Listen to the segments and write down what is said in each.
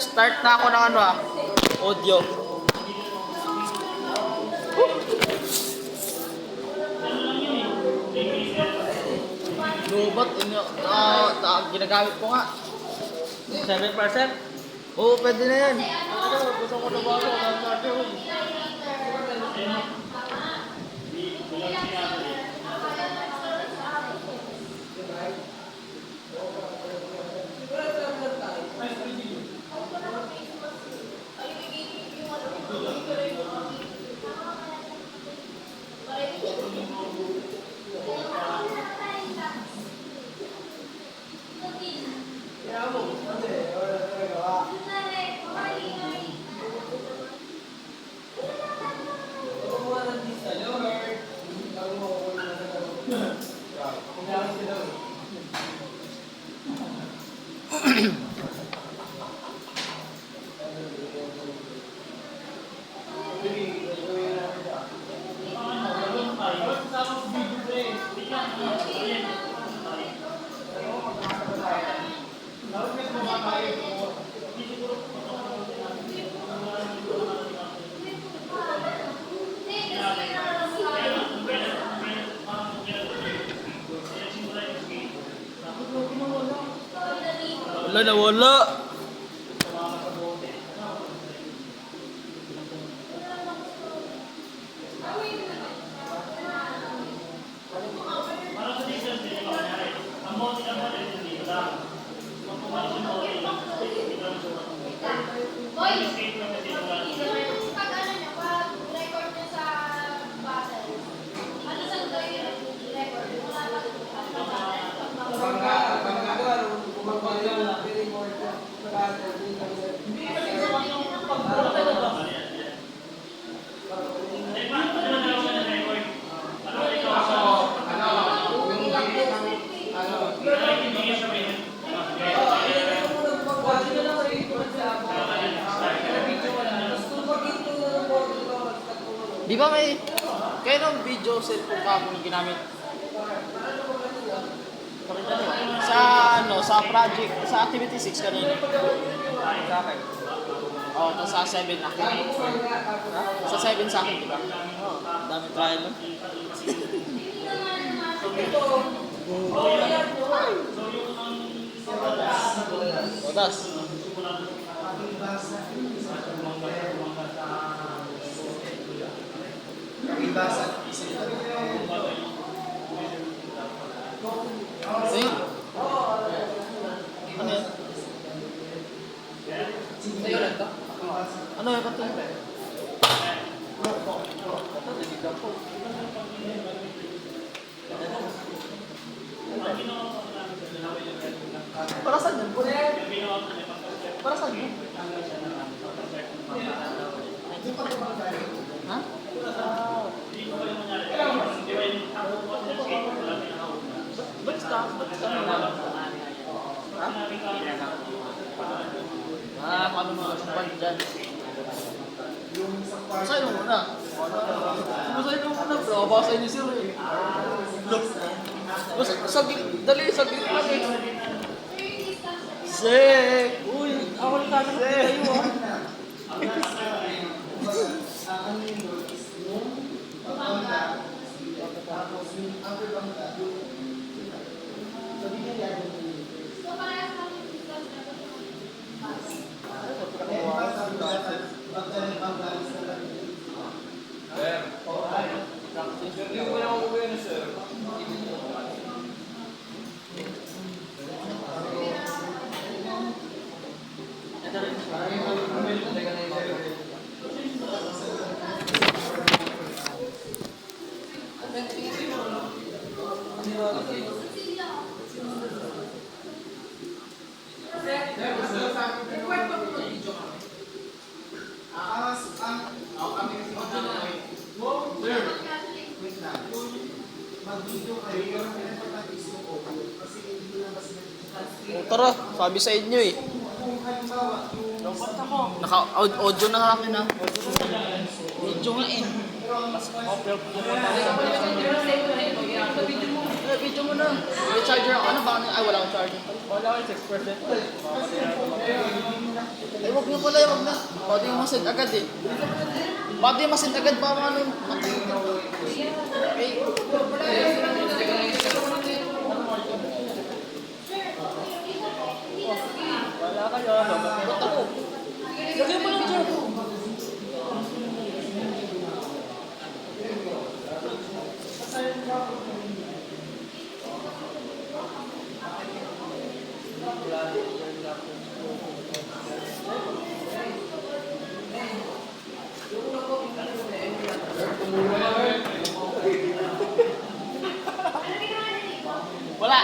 Start na ako ng ano audio. Lobot, ginagamit ko nga. 7%? Oo, pwede na yan. Gusto ko na ba ako? Wala na wala. Di ba may kayo ng video cellphone ka kung ginamit? Sa sa project, sa activity 6 kanina. Sa akin. Oh, to sa 7 akin. Sa 7 sa akin, di ba? Oh, dami trial no? Odas. Ayun. Ano yan? Ayun ito? Ano yung ito? Para saan yun? Para saan yun? Ha? Ba't ka naman? Ha? Paano mo kasumpan dyan? Basahin mo muna. Basahin mo muna bro. Basahin niyo sila eh. Dali, saglit lang eh. Sek! Uy! Ako lang kasagot kayo ah. Tara, sabi sa inyo eh. Naka-audio na nga akin ah. Video nga eh. Mas offer po po tayo. Video mo na. May charger ako. Ano ba? Ay, wala akong charger. Wala ko 6%. Ay, wag na pala. Wag na. Pwede yung masend agad eh. Pwede yung masend agad para ano. Okay. Wala kayo. Ba't ako? Lagyan mo lang dyan. Wala.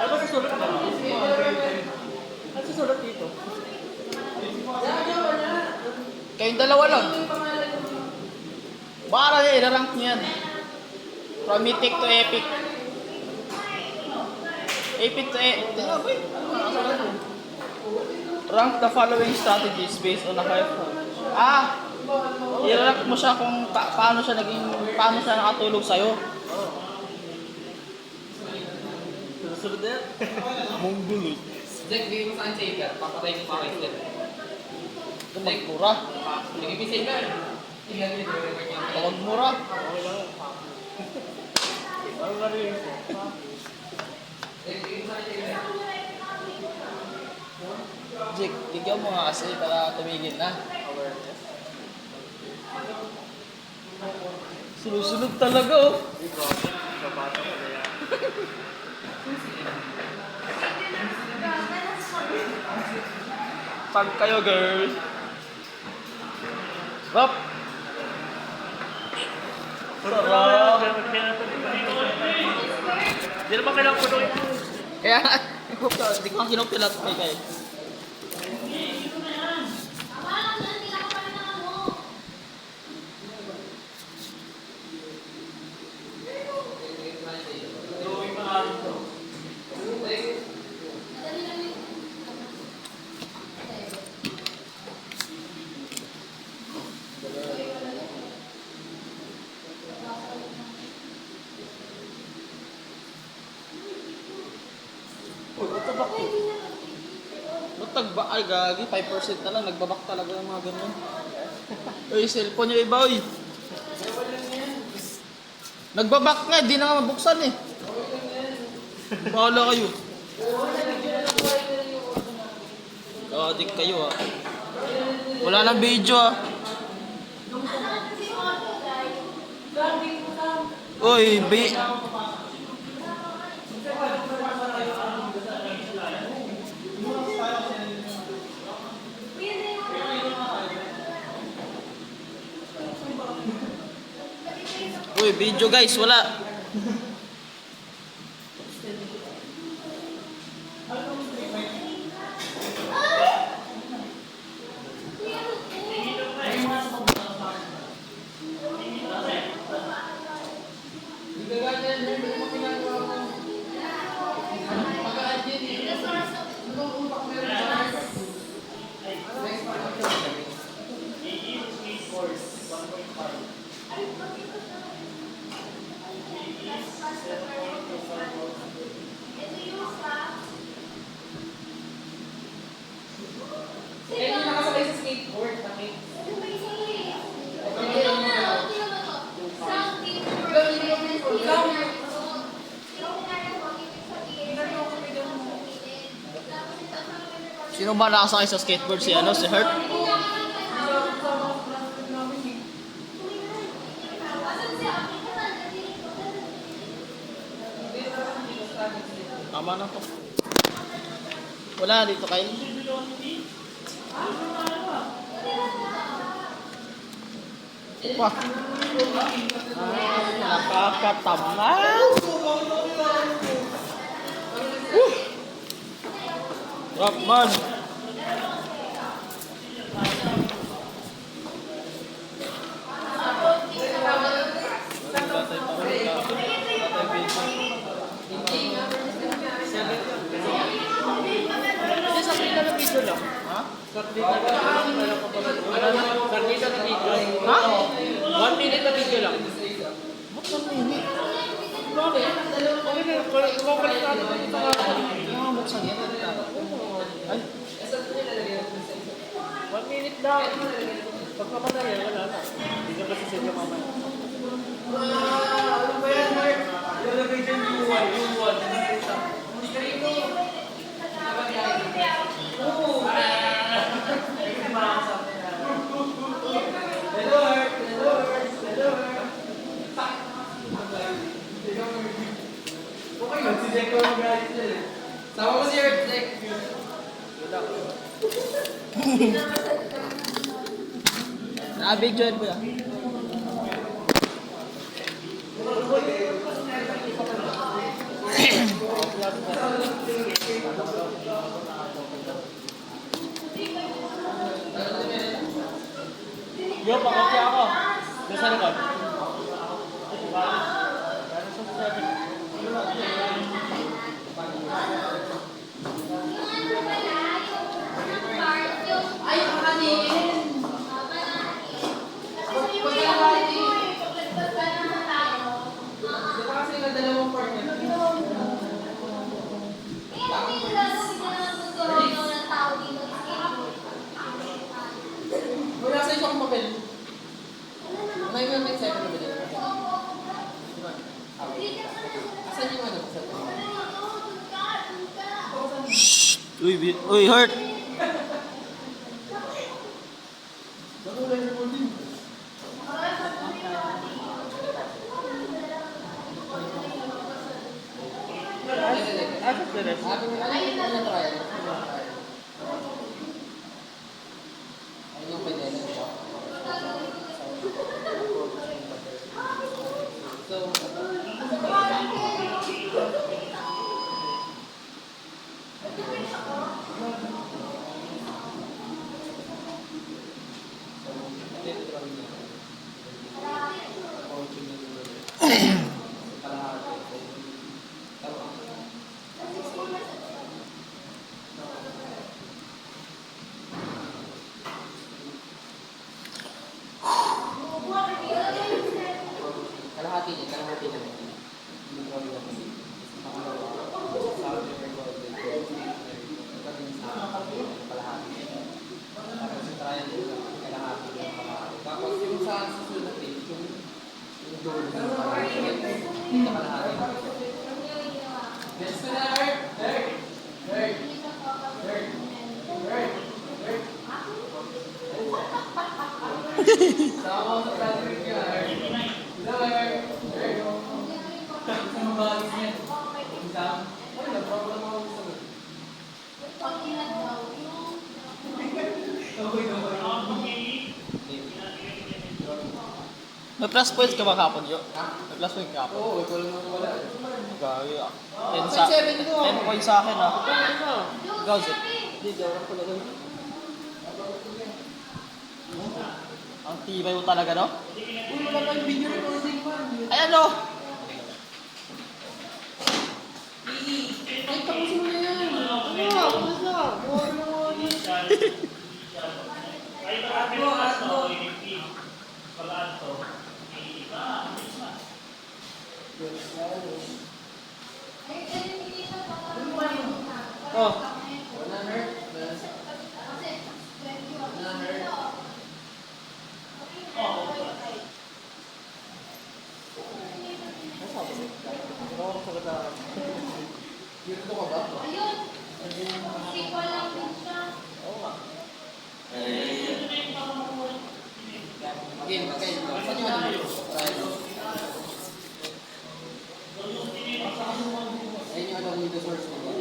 Ano ba susulat na? Ano susulat dito? Kayong dalawa lang. Para i-rank niyan. From mythic to epic. Epic to epic. Rank the following strategies based on a character. I-rank mo siya kung paano siya nakatulog sa'yo. Susunod na yan. Mongol eh. Jack, bigay mo sa akin saver. Papatay ko pa kayo. Magmura. Bigay mo yung saver. Tingnan mo yung Tawag mura. Ano na rin ko? Jake, bigyan mo nga kasi para tumigil na. Sunod-sunod talaga oh. Tag kayo girl. Rap. Sarap. Hindi naman kailangan ko doon. Kaya hindi ko ang kinupilat kay kayo. Nagbabak eh. Nagtagba, ay gagi, 5% na lang, nagbabak talaga ng mga ganyan. Uy, cellphone yung iba, uy. Nagbabak nga, di na nga mabuksan eh. Bahala kayo. Gadik kayo ah. Wala nang video ah. Uy, Uy, video guys, wala. Kaya yung nakasakay sa skateboard, bakit? Sino ba nakasakay sa skateboard? Si ano? Si Hurt? Tama na to. Wala dito kayo. Wah. Nakakatamang. Rock man. Sarnita na video lang. Ha? Sarnita na video. Ha? 1 minute na video lang. Ba't 1 minute? Bakit? Bakit na? Kumapalit natin ang isang araw. Yung mga buksan yan. Ay, 1 minute lang. Pagkamadali, wala na. Hindi ka pa sisipya mamaya. Ano ba yan, Mark? Ilalagay dyan yung one. Sama ko si Earthdeck. na-video mo yan. Yo, pakopya ako. Nasa likod. Ay, kakanin. Diba kasi yung dalawang part niya? Wala sa isang papel. Ano yung next second na ba dito? Asan yung ano? Uy, hurt! Asap na rin. Sabi mo, ano yung try? Ano yung pwede na siya? So, kalahati niya, kalahati niya. Hindi ko alam kasi. Sabi ko, pagdating sa kalahati. Tapos yung trial nila, kalahati yung kalahati. Tapos yung sa susunod na page, yung door na kalahati. Hindi ka kalahati. Best ko na, Art! Art! Art! Art! Art! Art! Sama ko sa project ka, Art. Hello, Art! Art! Sa mga bagis niya. Isang? Wala, problem ako sa mga. May plus points ka ba kapon, Jo? Ha? May plus points ka kapon? Oo, ikaw lang naman wala. Gagi ah. 10 May 7 ko. 10 points sa akin ah. Ikaw, Zip. Hindi, joke ko lang. Ang tibay mo talaga, no? Uy, wala kang video recording man. Ay, ano? Ay, tapusin mo na yan. Ano? Ano na? Buwan na mo yun. Oh. Wala, Art. Wala, Art. Ano ako sa kata? Dito ka ba? Oo nga. Game, okay. Saan yung ano dito? Ayun yung ano window source nila.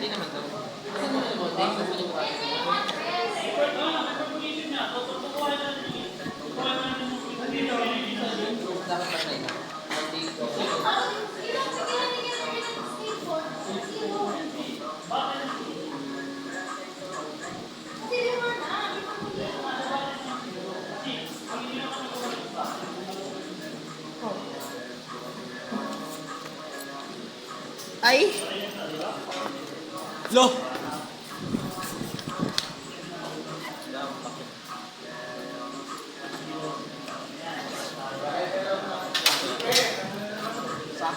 Hindi naman daw. Next naman yung project. Dapat patay na. Ay! Lo! Sa?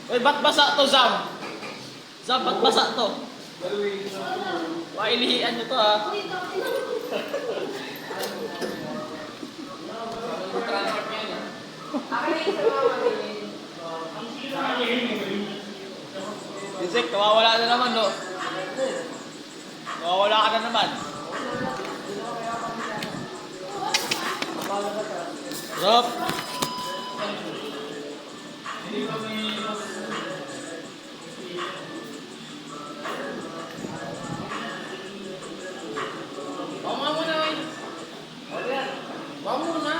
Uy, ba't basa to, Zam? Zam, ba't basa to? Wailihian nyo to, ha? Isek, kawawala na naman, no? Kawawala ka na naman. Rob! Mama mo na. Mama mo na.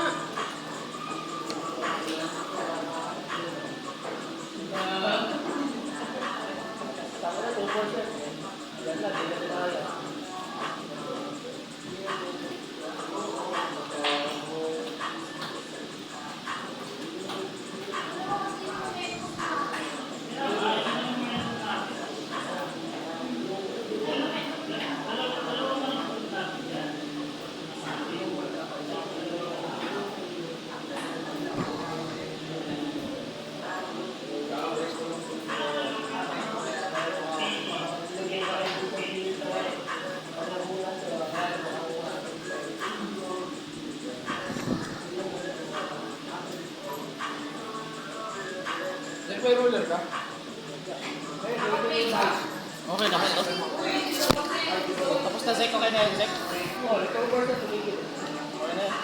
May roller ka? Okay naman to. Tapos na, Zek. Okay na yun, Zek. Okay na yun.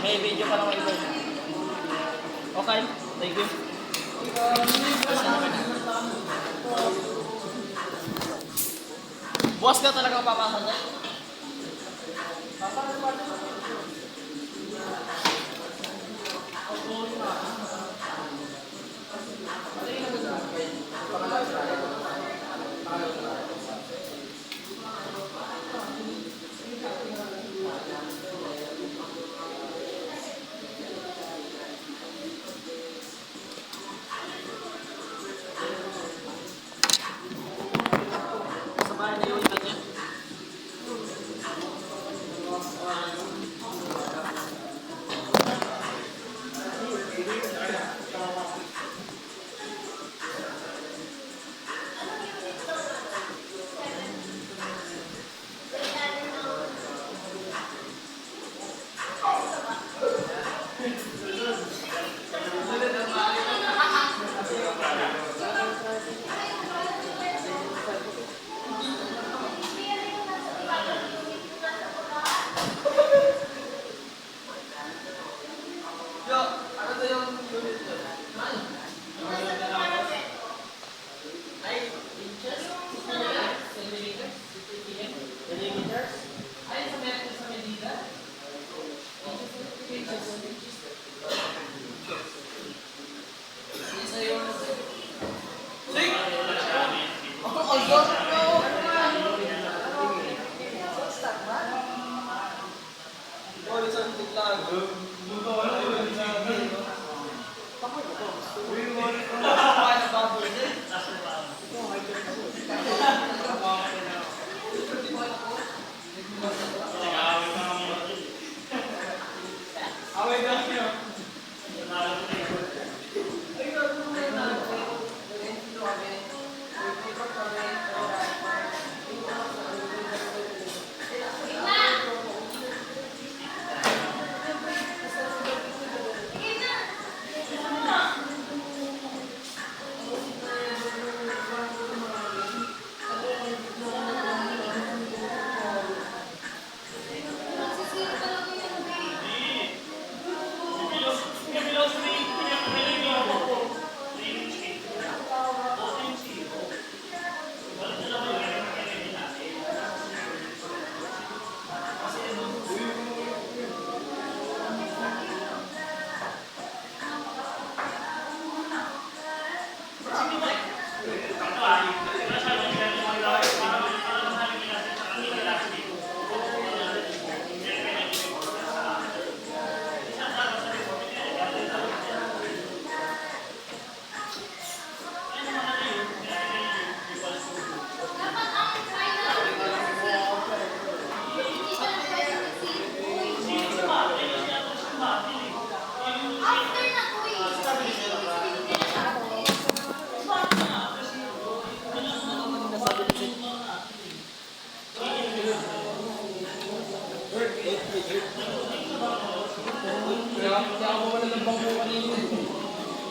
May video pa naman ito. Okay. Thank you. Buwas ka talaga papasok, Zek. Sa bahay na yung itan niya.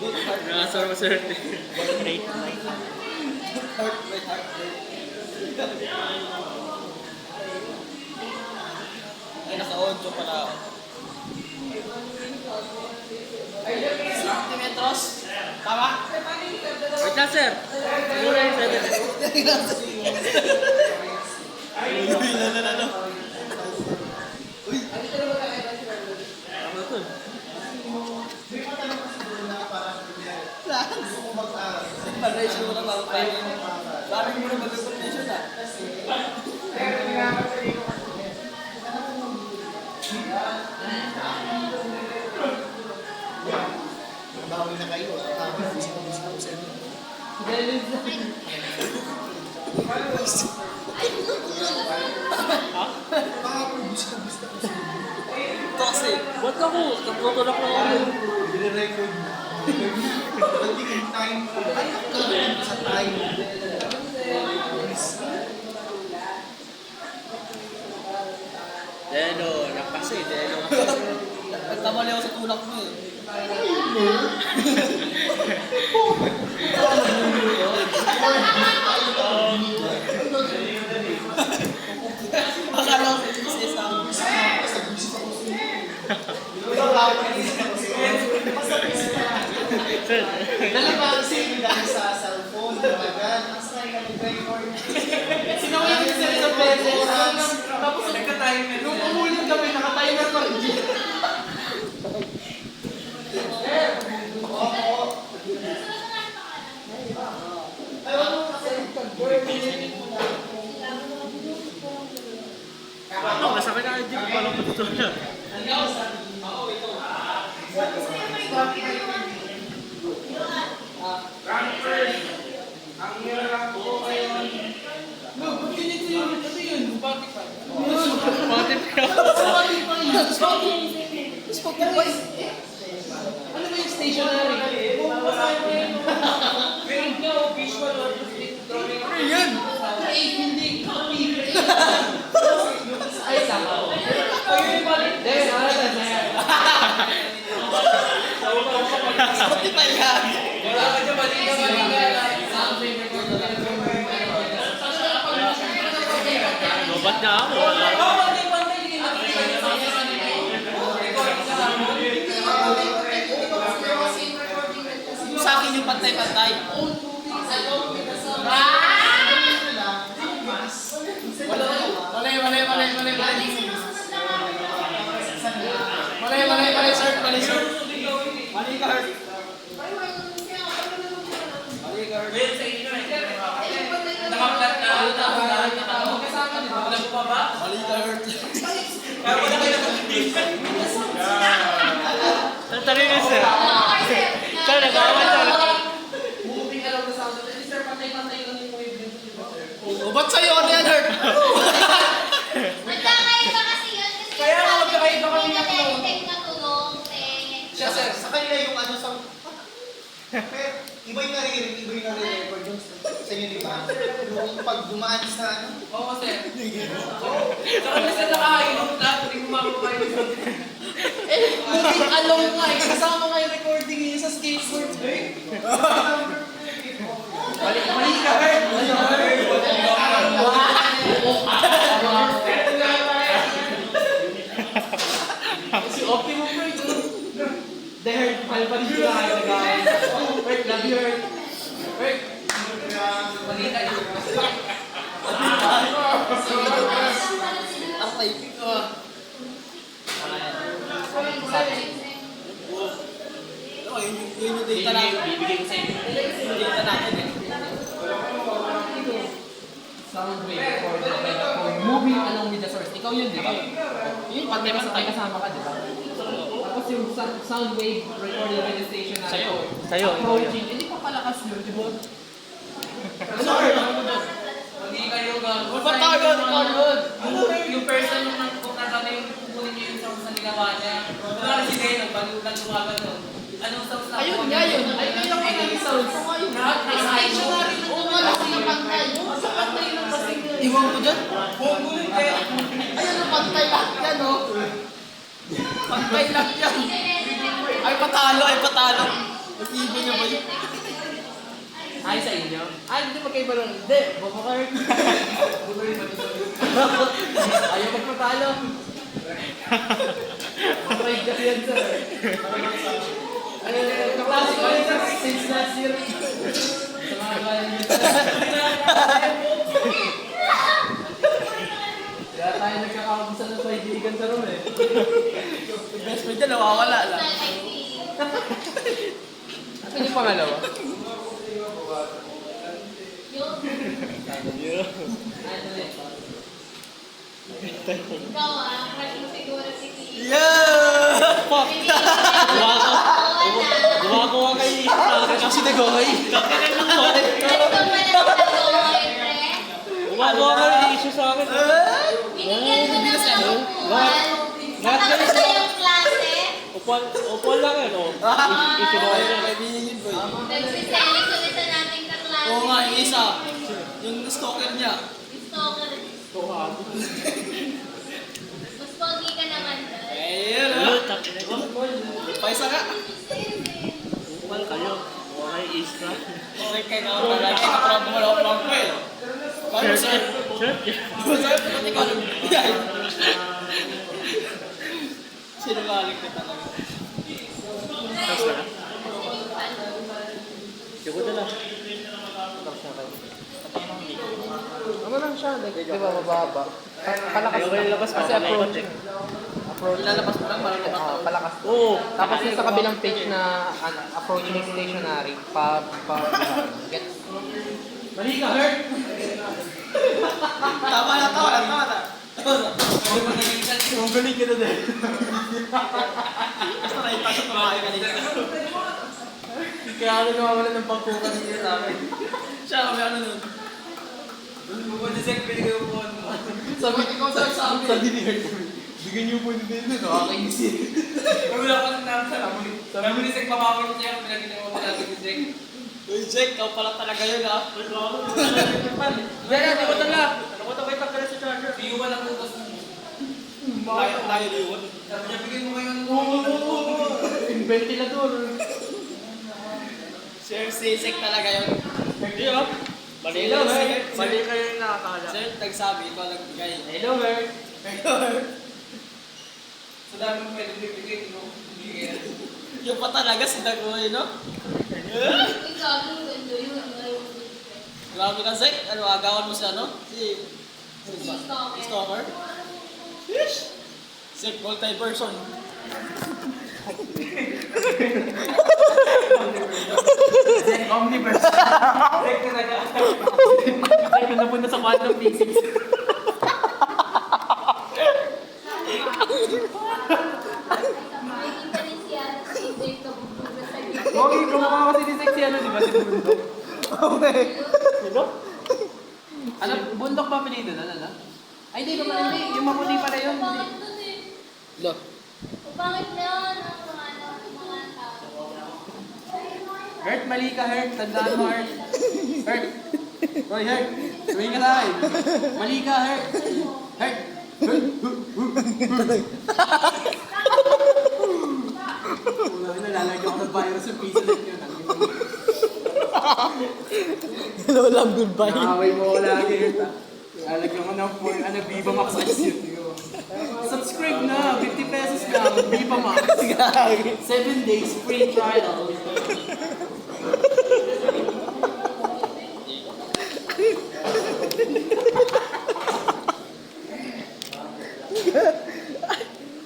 Nakasar mo swerte. Rate. Ay, naka-audio pala ako. Centimeters? Tama? Wait lang, sir. Siguro yung 7. Tama to. Mag-ratio mo na bago tayo. Sabi mo na mag-ratio na. Bawi na kayo. Ito kasi. Ba't ako? Kaputol ako ng ulo. Bine-record. Hindi yung time. Sa time. Deno, nakasi. Deno. Nagkamali ako sa tulak mo eh. Akala ko sa isang. Sir. Nalabasin dahil sa cellphone. Talaga. Nasa kayo nag-record. Sinaway ko sa isang beses. Tapos nagka-timer. Nung umuling kami, naka-timer pa rin. Ano, masakit na hindi ko palang matutunan. Pati pa. Spotify. Ano ba yung stationary? Meron ka o visual or drawing? Ano yan? Create, hindi. Copy. Ay, saka. O yun ba? Hindi, nakalatas na yan. Spotify ka. Wala ka dyan, mali ka. Lobat na ako. Sa akin yung pantay-pantay. Mali, sir. Mali, ka, Hart. Mali ka, Hart. Nakaplat na. Mali ka, Hart. Tantali na, sir. Sir, nag-aaway sir. O, ba't sa'yo ano yan, Hart? Magkakaiba kasi yun. Kasi Kaya nga, sabi magkakaiba ko, kami may ng tulong. nadedetect na tulong, Siya sir, sa kanila yung ano sa... Pero iba yung naririnig, iba yung nare-record yung sa inyo, di ba? Yung pag dumaan sa ano. Oo, sir. Saka minsan nakakainom na, hindi ko makapapayos. Moving along nga eh. Kasama nga yung recording niya sa skateboard. Mali ka, Hart. Si Optimum Break. The Hurt, palpalin ko na kayo nag-aaway. Hurt, love you, Hurt. Hurt. Mali ka yun. Ang typing ko ah. Oo, yun yung data natin. Bibigay ko sa inyo. Yung data natin eh. Sound wave for moving along with the source. Ikaw yun, di ba? Yun, pantay-pantay. Kasama ka, di ba? Tapos yung sound wave recorded by the station na Sa'yo. Sa'yo, ikaw yun. approaching. Hindi pa palakas yun, di ba? Ano, Hurt? Hindi kayo gago. Ba't tayo yun? Yung person yung nagpupunta na yung kukunin niyo yung sound na ginawa niya. Wala kasi kayo, nagbalutan lumaga nun. Anong sound na? Ayun nga yun. Ay, ngayon ako yung sound. Lahat na Stationary na Oo nga, laki ng pantay. Sa pantay lang kasi. Iwan ko dyan. Bumbulit kaya. Ayun ang pantay lang yan, oh. Pantay lang yan. Ay, patalo, ay patalo. Nag-ibo niya ba yun? Ay, sa inyo? Ay, hindi magkaiba lang. Hindi, Bobo Kurt. Ayaw magpatalo. Pride kasi yan, sir. Kaklase ko yun, sir, since last year. Sa mga kaya niyo. Kaya tayo nagkakamusta ng kaibigan sa room eh. Best friend niya, nawawala lang. Ano yung pangalawa? Ikaw crush mo siguro si Tito. Yeah! Fuck! Wala. kay kasi nag-okay. Ano ba nagtagoy, pre? Gumagawa ka ng issue sa akin. Binigyan ko ng mga upuan. Tapos na yung klase. Upuan lang yan, oh. Issue na kayo. Kaibigan ko eh. Nagsiselos ulit sa nating kaklase. Oo nga, yung isa. Yung stalker niya. Stalker. Mas pogi ka naman doon. Paisa ka. Upuan kayo. Okay, isra. Okay kayo na ako lagi. Nakarang mo lang ako eh. Paano sir? Sir, pati ko. Sinungaling ka talaga. Tapos na? Yung ko na lang. Ano lang siya, like, di ba, mababa? Palakas lang. Kasi approaching. Ilalabas mo lang, marunong ka tao. Palakas. Oo. Tapos yung sa kabilang page na approaching stationary, gets? Mali ka, Hurt! Tama na, tama na. Ang galing ka na din. Basta naipasok na mga kanina. Kaya ano nawawala ng pagkukan niya sa akin. Siya, kami ano nun. Sabi ni Hurt, bigyan niyo po din doon, nakakaisip. Wala pa ng nasa. Sabi ni Sek, papakit niya. Pinagin mo talaga ni Sek. Uy, Jack, ikaw pala talaga yun ah. Yan, hindi ko tala. Ano ko ito kayo sa charger? Piyo ba lang utos mo? Tayo yun. Sabi niya, bigyan mo ngayon. Yung ventilador. Sir, si Jack talaga yun. Hindi oh. Mali Hello, lang, Hurt. Mali kayo yung nakakala. Sir, nagsabi, ikaw nagbigay. Hello, Hurt. Sa dami mo pwede bibigay, no? Bigyan. Yung pa talaga, si Dagoy, no? Uy, gagawin ko yun. Grabe ka, Jack. Ano, agawan mo si ano? Si Stalker. Stalker? Jack, multi-person. Omniverse. Ay, kung napunta sa quantum physics. Nakikita ni si Jacob Buga sa gilid. Okay, kumukha kasi ni sexy ano, di ba? Si Bundok. Okay. Sino? Ano, Bundok ba pinito na? Ay, hindi naman, hindi. Yung maputi pala yun. Pangit dun eh. Lo. Pangit na yun ang mga tao. Hurt, mali ka, Hurt. Tandaan mo, Hurt. Hurt. Hoy, Hurt. Tuwing ka sa akin. Mali ka, Hurt. Hurt. Wala na, lalagyan ko ng virus yung piso net yun. Hello lang, goodbye. Nakaway mo ko lagi, Hurt. Lalagyan ko ng phone, Viva Max Ice yun. Subscribe na, 50 pesos lang, Viva Max. 7 days free trial.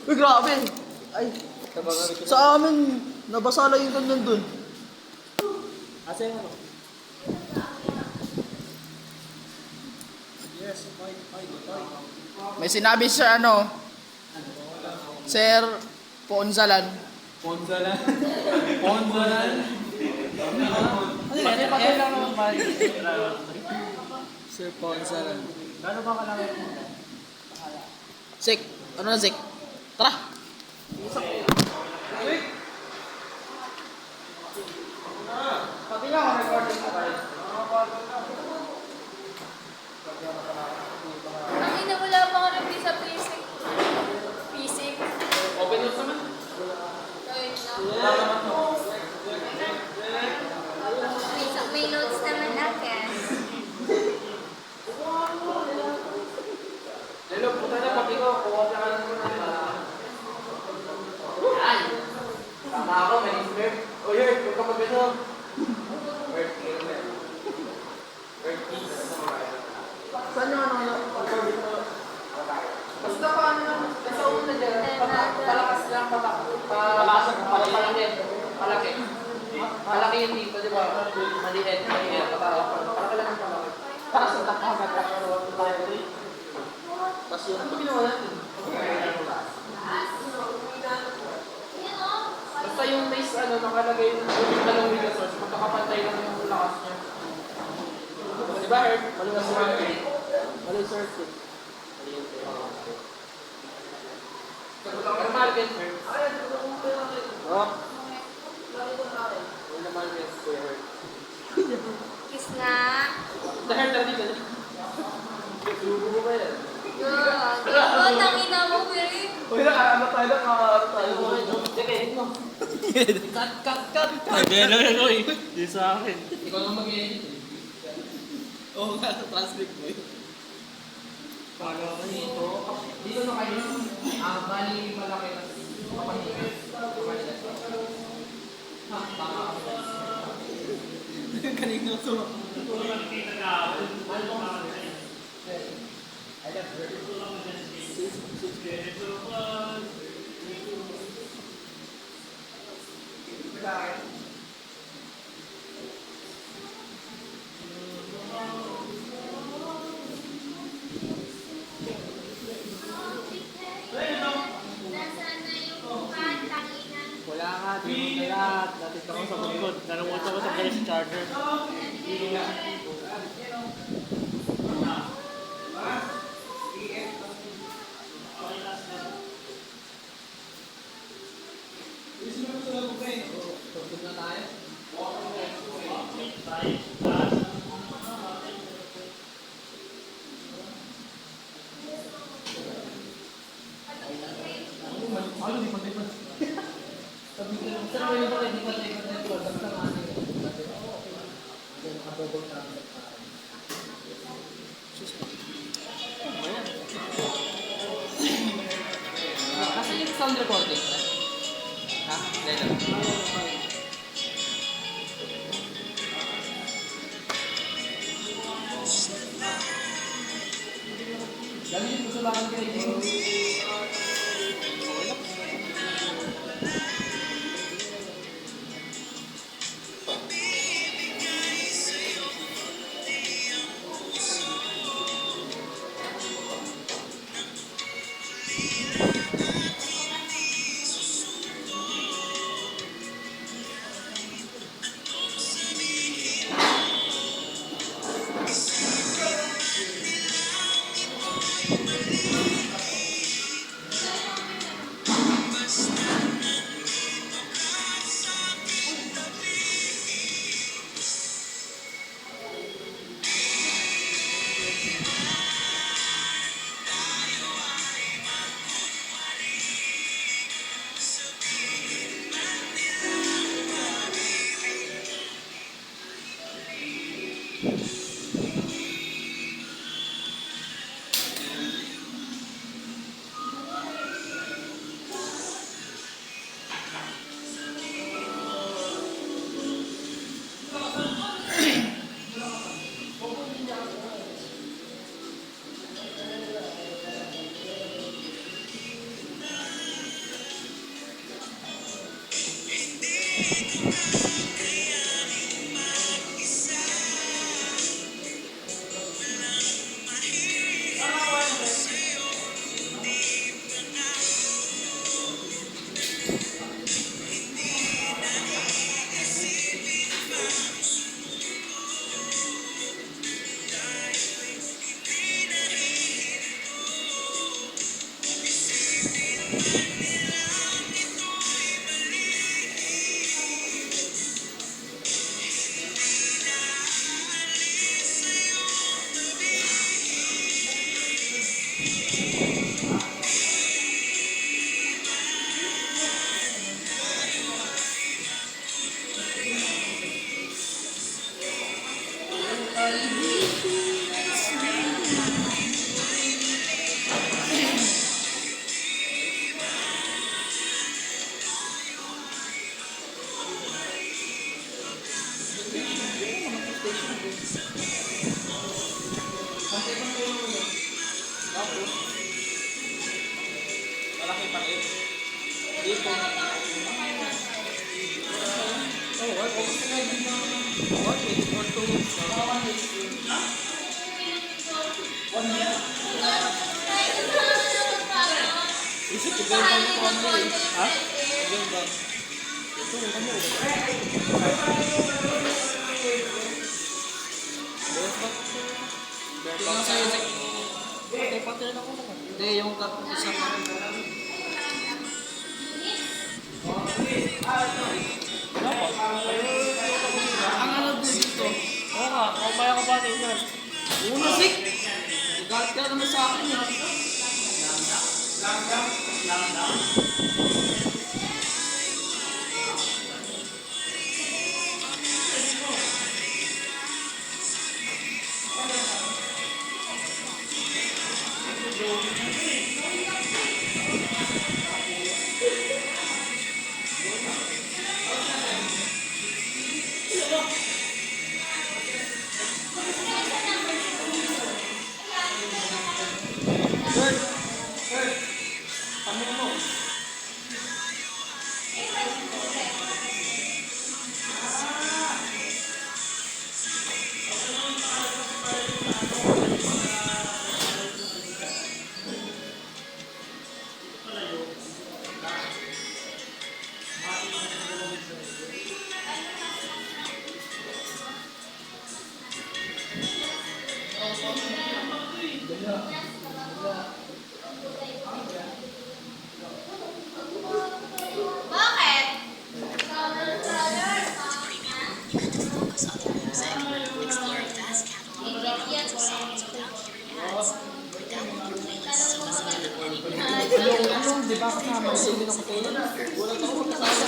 Uy, grabe. Ay, sa amin, nabasa lang yung ganyan dun. Asa yung ano? May sinabi siya ano, Sir Ponzalan. Ponzalan? Ponzalan? Ano yan? Patay lang naman ba? Sir Ponzalan. Gano'n ba kailangan mo? Sek, ano na Sek? Tara! Pati nga ako recording ko tayo. Ang ina, wala pa ako nag sa physics. Physics. Open notes naman. Wait lang. pag ano, Earth Killer. Earth Killer sa mga Saan yung ano? Basta pa ano lang. Sa una dyan. Palakas lang. Palaki. Malaki yung dito, di ba? Maliit. Palaki lang ang palaki. Para sa takagat tayo. Tapos yung Ano ginawa natin? Basta yung base ano, nakalagay yung dalawang megasource, magkakapantay lang yung lakas niya. Di ba, Herb? mali na circuit. Mali circuit. Pero Malvin, Herb. Ay, ito na kung pala natin. Oh. Wala naman yung Kuya Herb. Kiss na. The Herb na dito. Subo mo ba yan? Gago, tangina mo, Piri. Uy, ano tayo lang, tayo. Sige, hit mo. Cut. Ay, gano'n yan, oy. Di sa akin. Ikaw lang mag-edit eh. Oo nga, translate mo yun. Paano ka dito? Dito na kayo. Bali malaki na kapatid. Tama ka. Kanina to. Nasaan na yung bukan, tangina? Wala nga, di mo na lahat. Natin ako sa bukod. Nanunguto ko sa pala sa charger. Tugtog na tayo. Kasi yung sound recording. Ha? Dito. Dali yung gusto lang kayo dito. 1 week or 2 weeks na. 1 week. 1 week. Isip ko ba yung pag-control? Ha? Ganyan ba? Ito, ano? Tingnan sa'yo, Zek. Pati-pati rin ako naman. Hindi, yung isang ang ano dito. Oo nga, mamaya ka ba tingnan? Una, Zek. Galit ka naman sa akin. Bakit? Ano, di ba kasama yung sili ng kayo? Wala ka ko kasama sa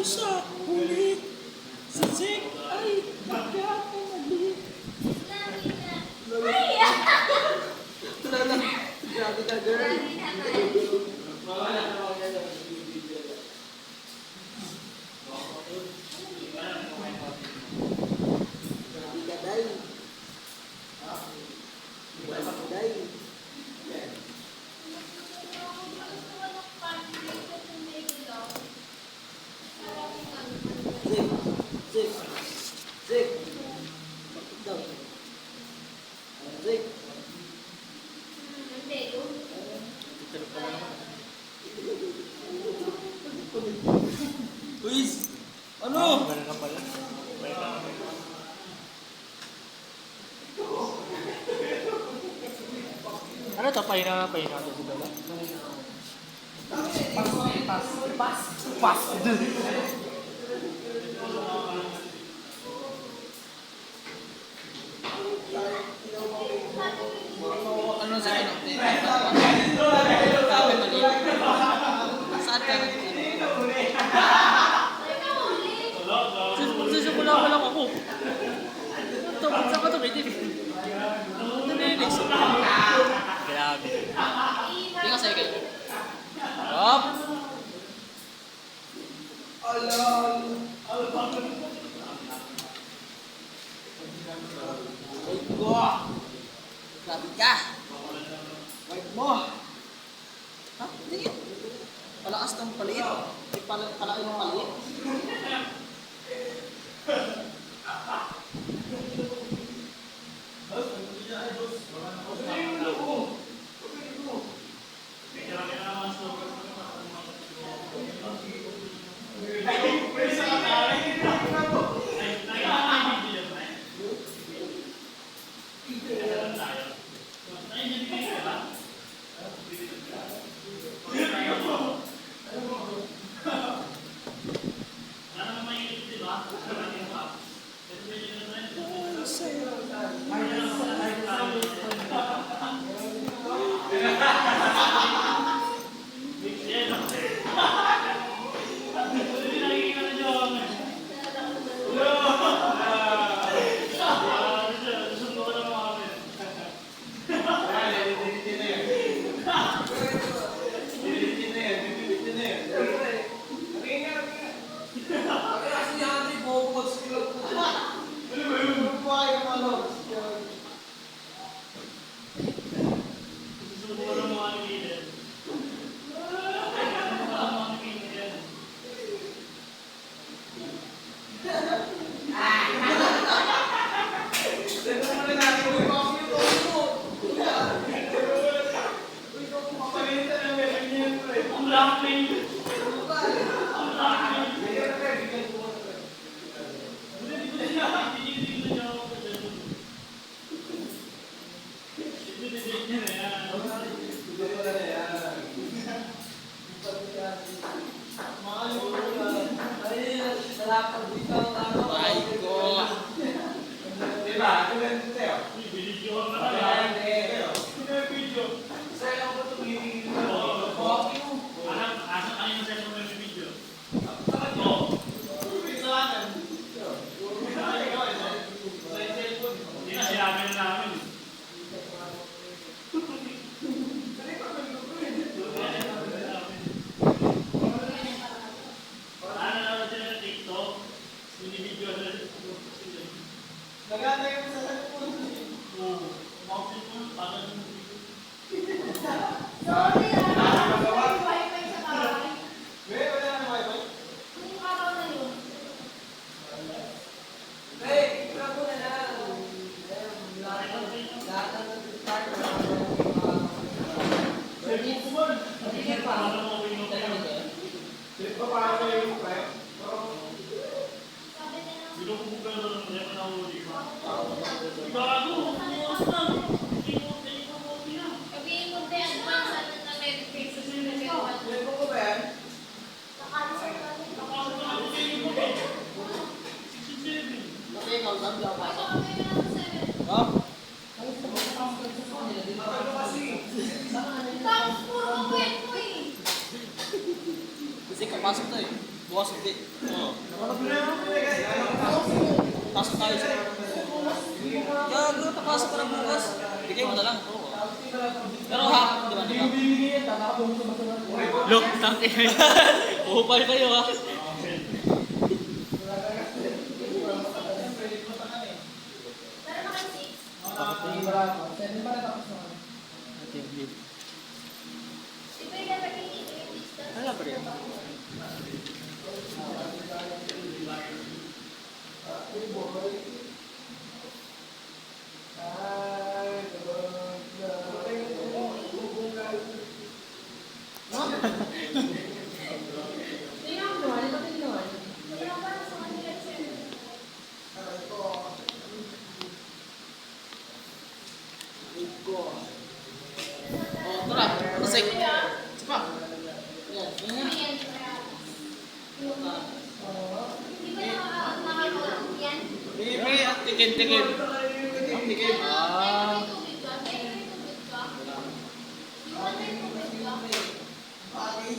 Sa huli, si Zek ay nagkakamalit. Grabe ka, girl. Zek. Zek. Bakit daw? Zek. Luis! Ano? Meron na pala. Ano to? Pahinga to si Bella? Pas. Ano sa ano? Sabi mali. Saan ka? Sisimula ko lang ako. Ito, saan ka tumitig? Nanilis. Grabe. Hindi ka sa'yo kayo. Up! Lapit ka. Wipe mo. Ha? Tingin. Palakas ng paliit. Palaki ng paliit. Sabihin mo ba advance ano na Netflix sa sinagawa? Kasi ikaw, sabi ako. Ha? Ha? Tapos puro kwento eh. Kasi kapasok na eh. Bukas hindi. Oo. Pasok tayo sa... Gago, papasok ka na bukas. Bigay mo na lang. Oo. Pero ha, di ba? Look, tangke. Uhupal kayo ha. Pero naman 6. Di ba yung naging English na? Ano ba rin? Wala pa sa kanila sir. Oh, tara. Pasik. Sipa. Yan. Ano yan? Di ba nakakalang yan? Bebe, at tikin-tikin. Ang tikin. Ah. May tubig ka? May tubig ka? Iwan may tubig ka? Hindi yan. Iwan may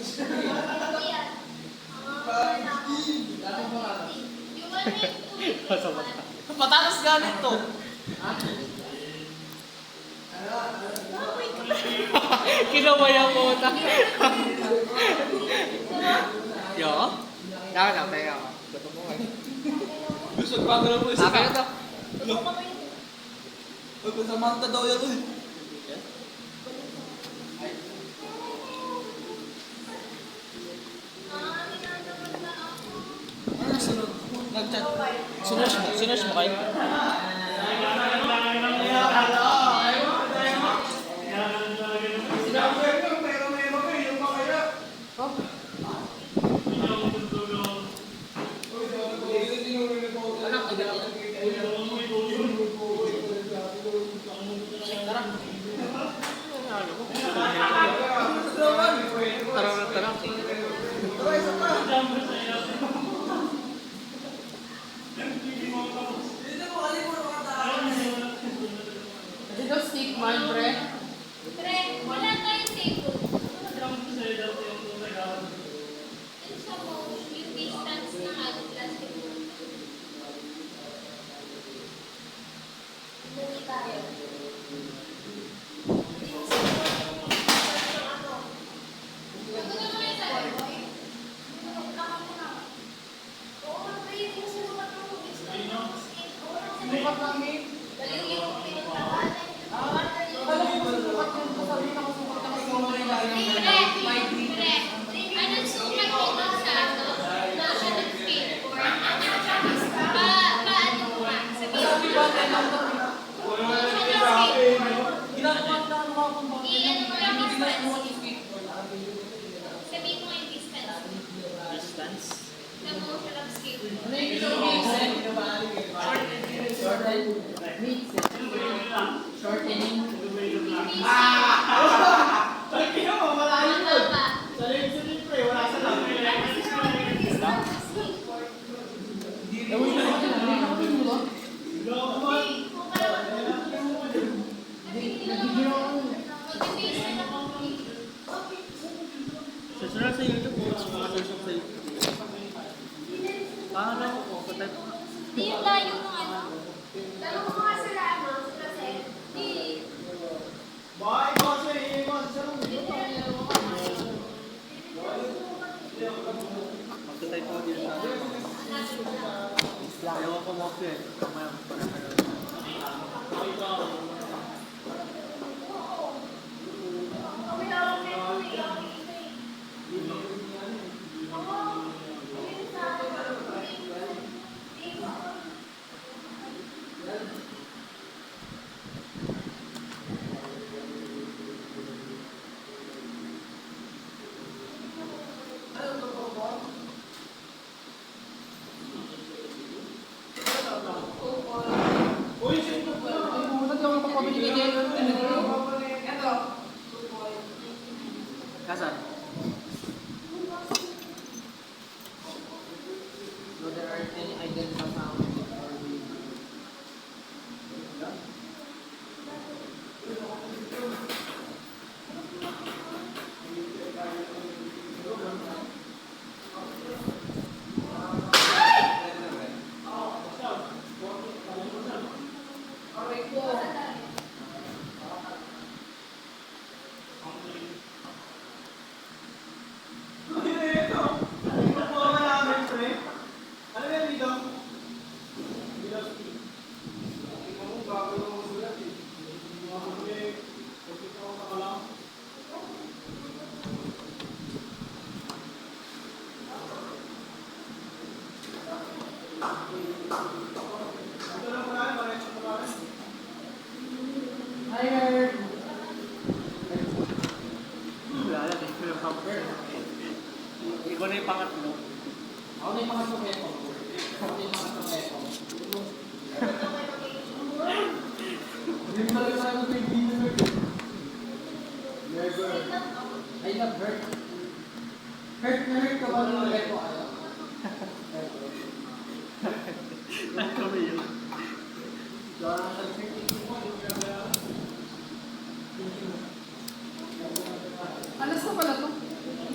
tubig ka? Patatas galit to. Kinawaya ko ta. Yo. Dapat na tayo. Gusto mo nga. Gusto ko pa mo. Sabi ko to. Gusto ko ba yun? Pagkasamanta daw yan. Ano sunod? Nag-chat. Sinush mo kayo? Dito stick man, pre. Pre, wala tayong table. Yung sa most, yung distance ng ano, plastic mo. Umuwi tayo. Bukat namin. Akala ko mas bukat yung sasabihin ako sukat na kasi mga Anong sukat dito sa ano? Na siya nag-skateboard? Paano mo nga? Sabihin mo nga. Siya nag-skateboard. ginagawa na ano ako ba? I-ano mo yung distance. Sabihin mo yung distance. Distance. Na mo siya nag-skateboard. Ano yung shortening? Shortening. Tama ba? Susunod sa YouTube po. Susunod sa YouTube. Paano ako? Patay. Hindi yung layo ng ano. Tanong mo nga sila, ano? Sila sir. Di. Bye, boss. Hey, boss. Magtatay po din sa akin. Ayaw ko mo ako eh. Kasan? So there are any identical sounds or I heard. Wala na eh. May hamper. Ikaw na yung pangatlo. Ako na yung mga sumeko. Ako na yung mga sumeko. Hindi mo talaga sabi ko yung dinner. Never. I love hurt. Hurt na hurt ka ba nung reto ayaw? Kami yun. Alas na pala to?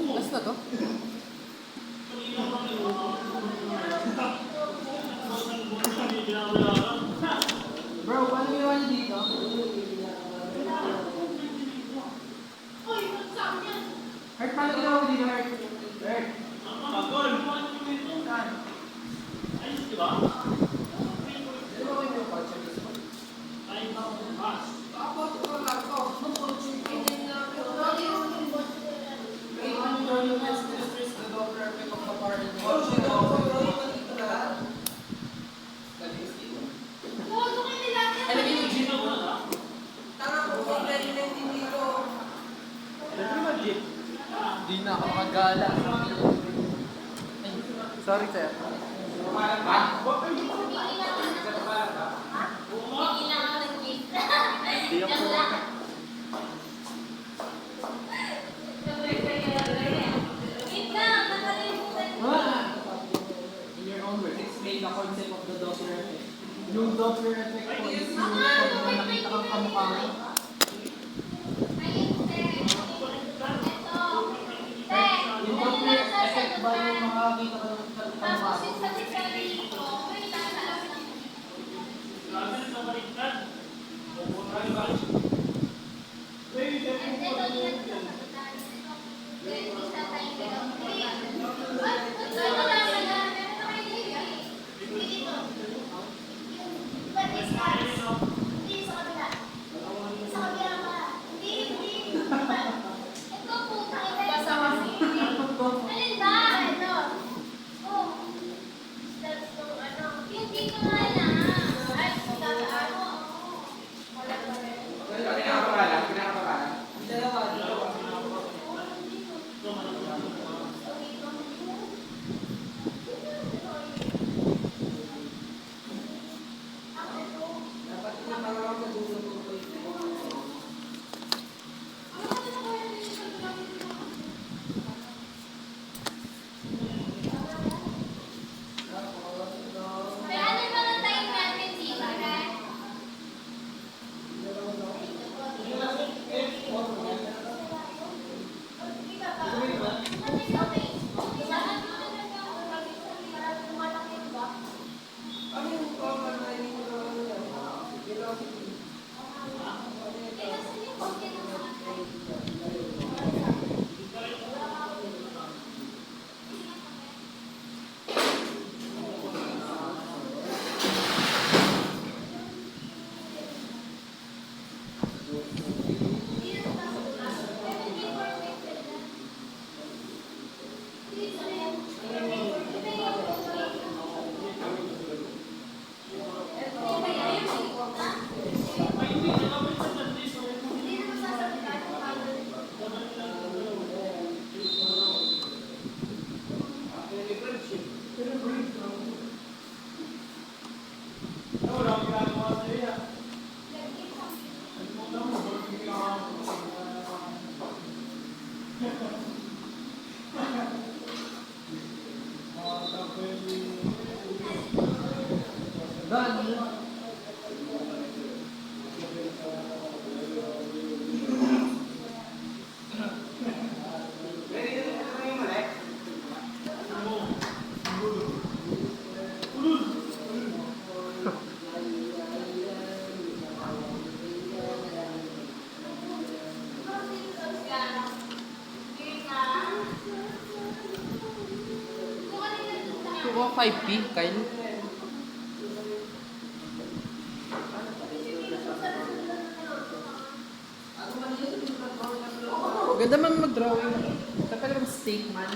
Alas na to? Bro, paano ginawa niyo dito? Hurt, paano ginawa mo dito, Hurt? Hurt. Gala. Sorry, sir. In your own words, explain the concept of the Doppler effect. Yung Doppler effect po is yung pag may nakita kang kamukha mo. Yung Doppler effect ba yung makakita ka ng kamukha mo? Kuha 5P, Kyle. Ganda man mag-drawing. Kapag lang steak man.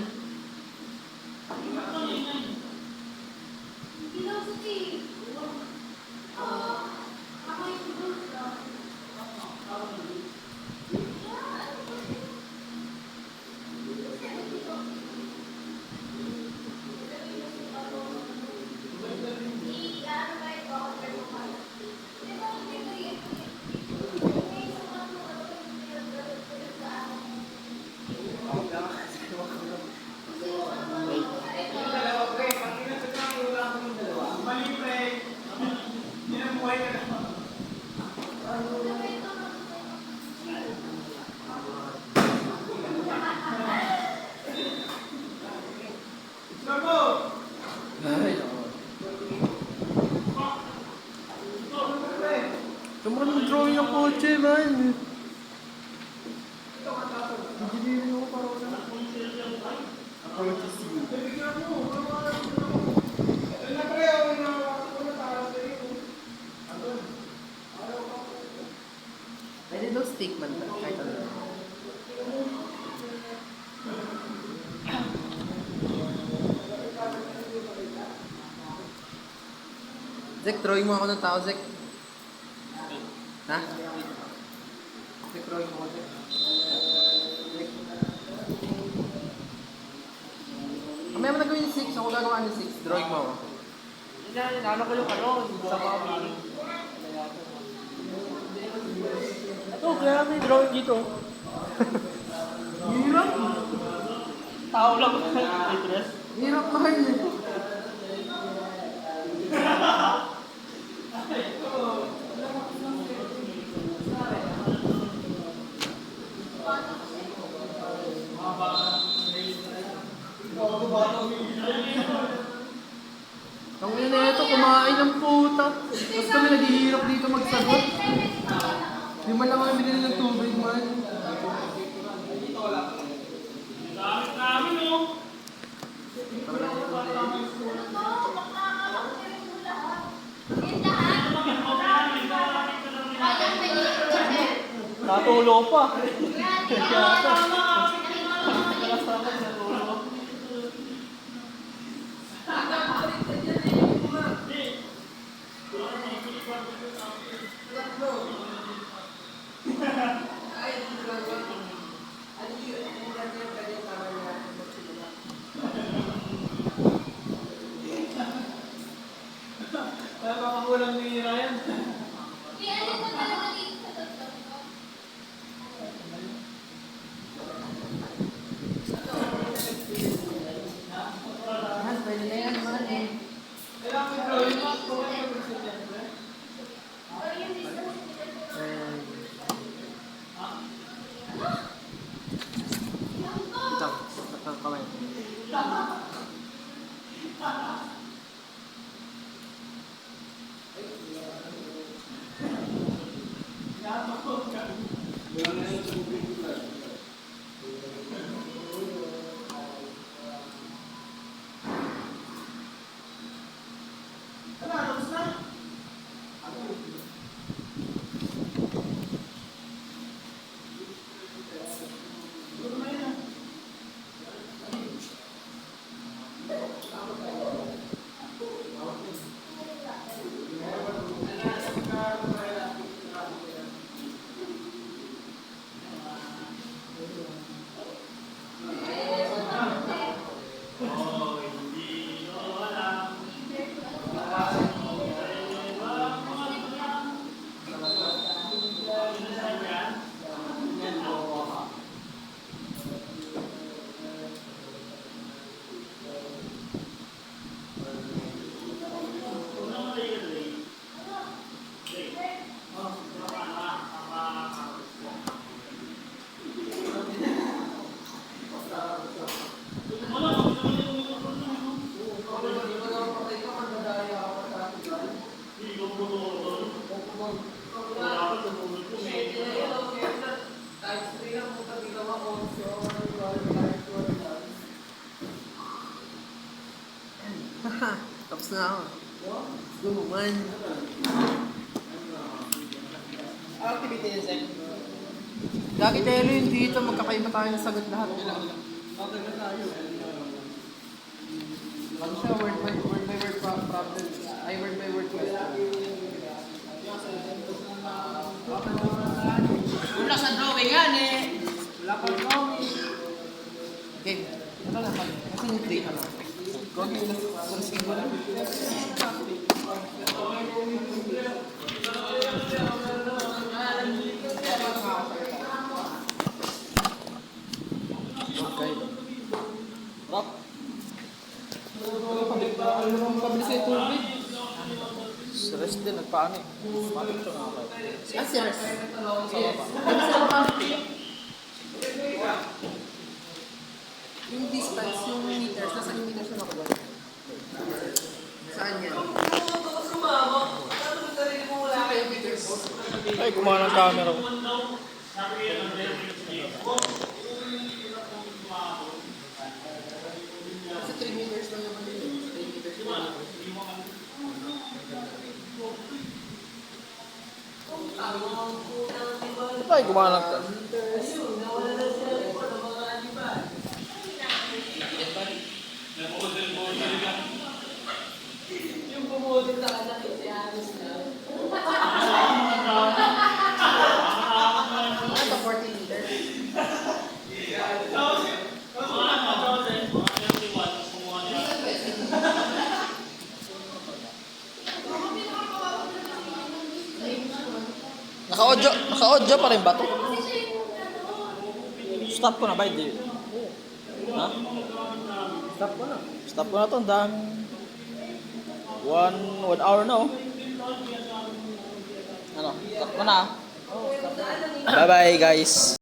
Ay, oo. Tumuro ng drawing ng kotse, man. Engineering ako para wala. Approach is you. Pwede daw steak man ba? Kahit ano. Zek, drawing mo ako ng tao, Zek. Ha? Zek, drawing mo ako, Zek. Zek. May mo nagawin yung 6, ako gagawa ng 6. Drawing mo ako. Yan, ano ko yung sa mga ito, kaya may drawing dito. Hirap. Tao lang interest. Hirap mahal eh. Ang ina ito, kumain ng puta. Tapos kami naghihirap dito magsagot. Di man lang kami binili ng tubig man. Natulo pa. Walang ni Ryan. Yan, pwede na yan man eh. Ito, kamay. Tapos na ako. Gumaman. Activity is like, Lagi tayo yun dito, magkakaiba tayo ng sagot lahat. Ano siya, word by word problem. Ay, word by word question. wala sa drawing yan eh. Wala pa drawing. Okay, ito na pag. Kasi yung 3 ano. Gogi, skin ko lang. Okay. Rock. Pabilis na yung tubig. Stress din, nagpaano eh. Bakit ito nga ako? Ah, serious. Sa baba. Pabilis na ba? Yung distance, yung meters, nasa yung meters na nakuha? Saan yan? Saan yung meters? Ay, kumana ng camera ko. Kasi 3 meters lang naman yun. 3 meters lang naman. Ay, kumana ng camera. Yung bumudin na anak yung si Anis na. Ano, 40 meters? Naka-audio pa rin ba to? Stop ko na ba? Hindi. Ha? Stop ko na. Stop ko na to. Dang 1 hour na oh. Ano? Stop ko na. Bye-bye guys.